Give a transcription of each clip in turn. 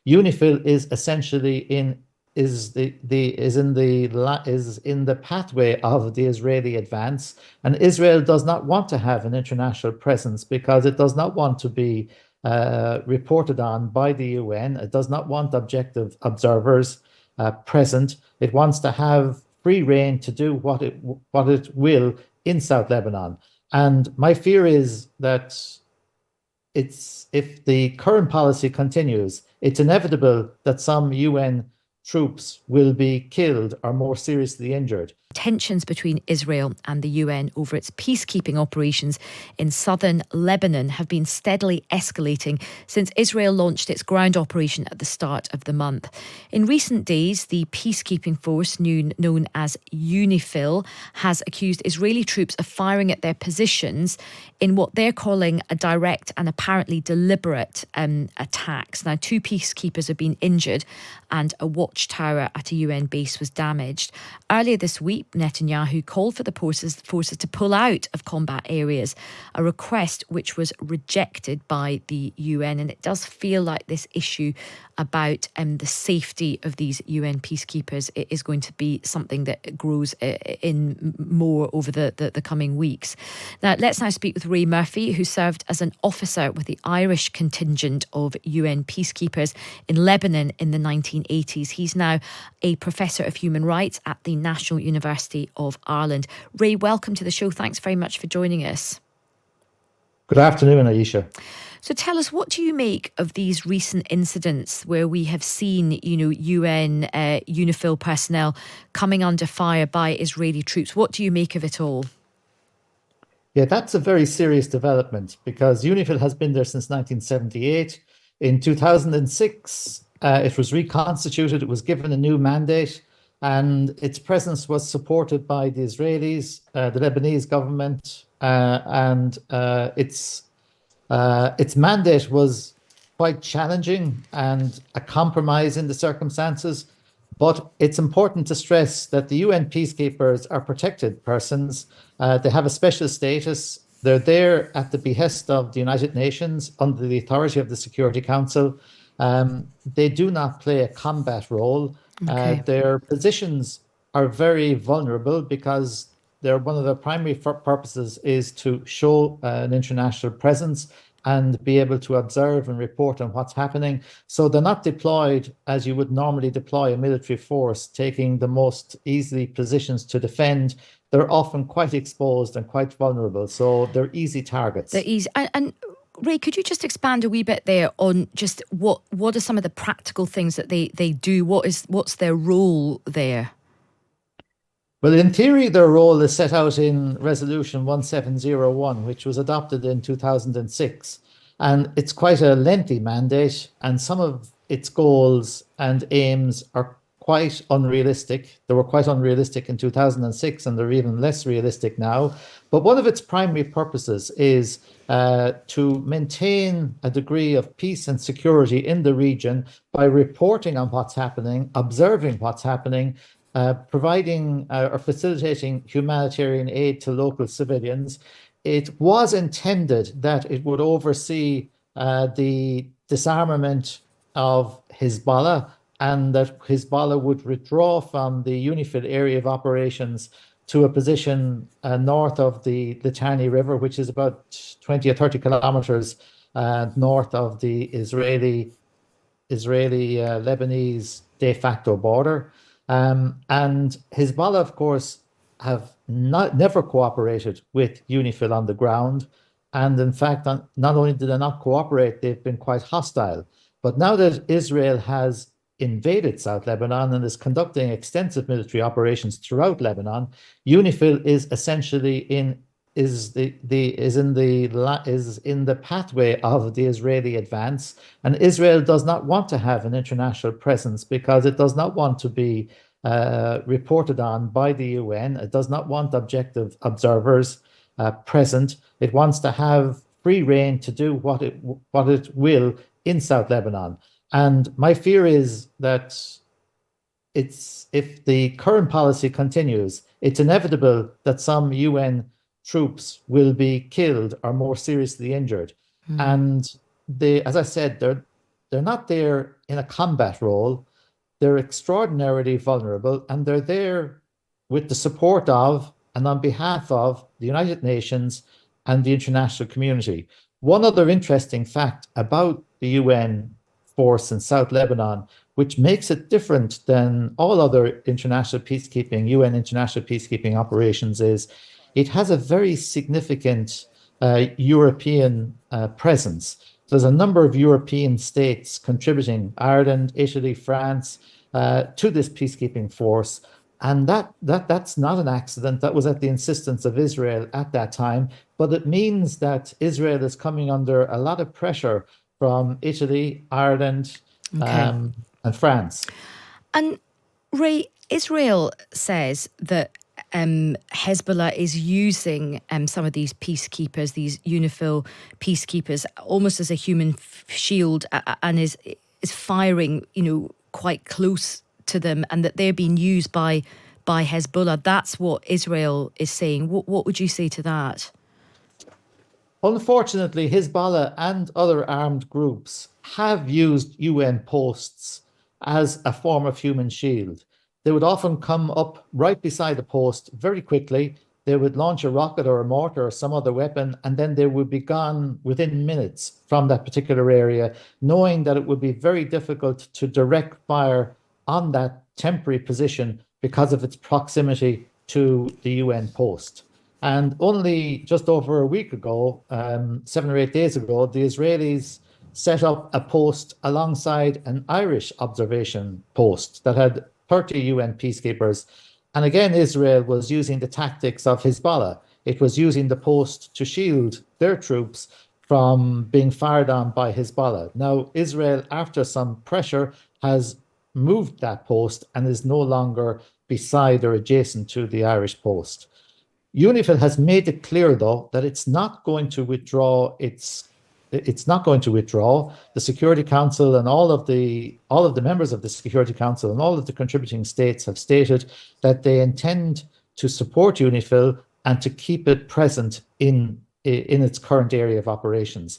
UNIFIL is essentially in is in the pathway of the Israeli advance, and Israel does not want to have an international presence because it does not want to be reported on by the UN. It does not want objective observers present. It wants to have free rein to do what it will in South Lebanon. And my fear is that it's if the current policy continues, it's inevitable that some UN troops will be killed or more seriously injured. Tensions between Israel and the UN over its peacekeeping operations in southern Lebanon have been steadily escalating since Israel launched its ground operation at the start of the month. In recent days, the peacekeeping force, known as UNIFIL, has accused Israeli troops of firing at their positions in what they're calling a direct and apparently deliberate attacks. Now, 2 peacekeepers have been injured and a watchtower at a UN base was damaged. Earlier this week, Netanyahu called for the forces to pull out of combat areas, a request which was rejected by the UN. And it does feel like this issue about the safety of these UN peacekeepers is going to be something that grows in more over the coming weeks. Now, let's now speak with Ray Murphy, who served as an officer with the Irish contingent of UN peacekeepers in Lebanon in the 1980s. He's now a professor of human rights at the National University of Ireland. Ray, welcome to the show. Thanks very much for joining us. Good afternoon, Aisha. So tell us, what do you make of these recent incidents where we have seen, UN UNIFIL personnel coming under fire by Israeli troops? What do you make of it all? Yeah, that's a very serious development because UNIFIL has been there since 1978. In 2006, it was reconstituted. It was given a new mandate, and its presence was supported by the Israelis, the Lebanese government, and its mandate was quite challenging and a compromise in the circumstances. But it's important to stress that the UN peacekeepers are protected persons. They have a special status. They're there at the behest of the United Nations under the authority of the Security Council. They do not play a combat role. Okay. Their positions are very vulnerable because one of their primary purposes is to show an international presence and be able to observe and report on what's happening. So they're not deployed as you would normally deploy a military force, taking the most easily positions to defend. They're often quite exposed and quite vulnerable, so they're easy targets. They're easy. And Ray, could you just expand a wee bit there on just what are some of the practical things that they do? What's their role there? Well, in theory, their role is set out in Resolution 1701, which was adopted in 2006. And it's quite a lengthy mandate, and some of its goals and aims are quite unrealistic. They were quite unrealistic in 2006, and they're even less realistic now. But one of its primary purposes is to maintain a degree of peace and security in the region by reporting on what's happening, observing what's happening, providing or facilitating humanitarian aid to local civilians. It was intended that it would oversee the disarmament of Hezbollah, and that Hezbollah would withdraw from the UNIFIL area of operations to a position north of the Litani River, which is about 20 or 30 kilometers north of the Israeli-Lebanese de facto border. And Hezbollah, of course, have never cooperated with UNIFIL on the ground. And in fact, not only did they not cooperate, they've been quite hostile. But now that Israel has invaded South Lebanon and is conducting extensive military operations throughout Lebanon, UNIFIL is essentially in the pathway of the Israeli advance, and Israel does not want to have an international presence because it does not want to be reported on by the UN. It does not want objective observers present. It wants to have free rein to do what it will in South Lebanon. And my fear is that if the current policy continues, it's inevitable that some UN troops will be killed or more seriously injured. And as I said, they're not there in a combat role, they're extraordinarily vulnerable, and they're there with the support of and on behalf of the United Nations and the international community. One other interesting fact about the UN force in South Lebanon, which makes it different than all other international peacekeeping, UN international peacekeeping operations, is it has a very significant European presence. There's a number of European states contributing, Ireland, Italy, France, to this peacekeeping force. And that's not an accident. That was at the insistence of Israel at that time. But it means that Israel is coming under a lot of pressure from Italy, Ireland, Okay. And France. And Ray, Israel says that Hezbollah is using some of these peacekeepers, these UNIFIL peacekeepers, almost as a human shield, and is firing, quite close to them, and that they're being used by Hezbollah. That's what Israel is saying. What would you say to that? Unfortunately, Hezbollah and other armed groups have used UN posts as a form of human shield. They would often come up right beside the post very quickly. They would launch a rocket or a mortar or some other weapon, and then they would be gone within minutes from that particular area, knowing that it would be very difficult to direct fire on that temporary position because of its proximity to the UN post. And only just over a week ago, 7 or 8 days ago, the Israelis set up a post alongside an Irish observation post that had 30 UN peacekeepers. And again, Israel was using the tactics of Hezbollah. It was using the post to shield their troops from being fired on by Hezbollah. Now, Israel, after some pressure, has moved that post and is no longer beside or adjacent to the Irish post. UNIFIL has made it clear, though, that it's not going to withdraw it's not going to withdraw. The Security Council and all of the members of the Security Council and all of the contributing states have stated that they intend to support UNIFIL and to keep it present in its current area of operations.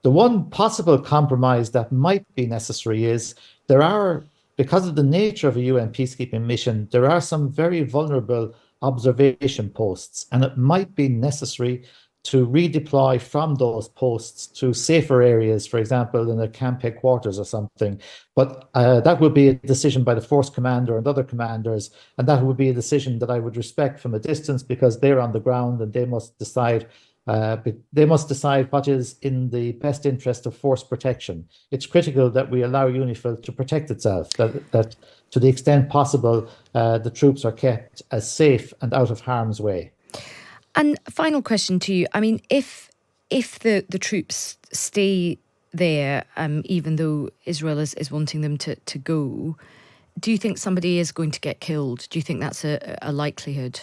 The one possible compromise that might be necessary is because of the nature of a UN peacekeeping mission, there are some very vulnerable observation posts, and it might be necessary to redeploy from those posts to safer areas, for example, in a camp headquarters or something. But that would be a decision by the force commander and other commanders, and that would be a decision that I would respect from a distance because they're on the ground and they must decide. What is in the best interest of force protection. It's critical that we allow UNIFIL to protect itself, that to the extent possible, the troops are kept as safe and out of harm's way. And final question to you. I mean, if the troops stay there, even though Israel is wanting them to go, do you think somebody is going to get killed? Do you think that's a likelihood?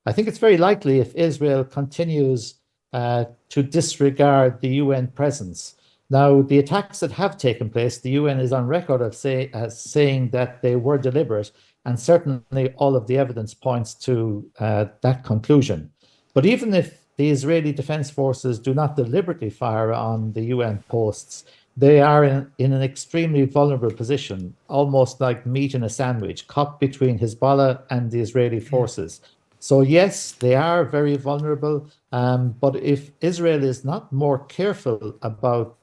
I think it's very likely if Israel continues to disregard the UN presence. Now, the attacks that have taken place, the UN is on record of saying that they were deliberate, and certainly all of the evidence points to that conclusion. But even if the Israeli Defense Forces do not deliberately fire on the UN posts, they are in an extremely vulnerable position, almost like meat in a sandwich, caught between Hezbollah and the Israeli forces. So yes, they are very vulnerable, but if Israel is not more careful about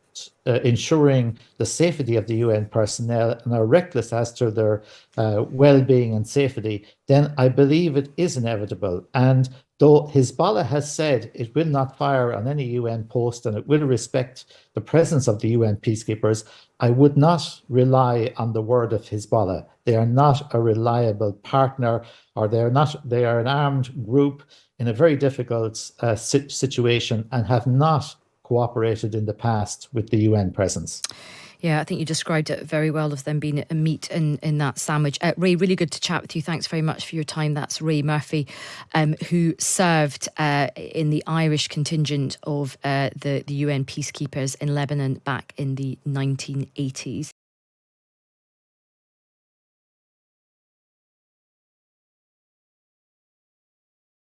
ensuring the safety of the UN personnel and are reckless as to their well-being and safety, then I believe it is inevitable. And though Hezbollah has said it will not fire on any UN post and it will respect the presence of the UN peacekeepers, I would not rely on the word of Hezbollah. They are not a reliable partner, or they are an armed group in a very difficult situation and have not cooperated in the past with the UN presence. Yeah, I think you described it very well, of them being a meat in that sandwich. Ray, really good to chat with you. Thanks very much for your time. That's Ray Murphy, who served in the Irish contingent of the UN peacekeepers in Lebanon back in the 1980s.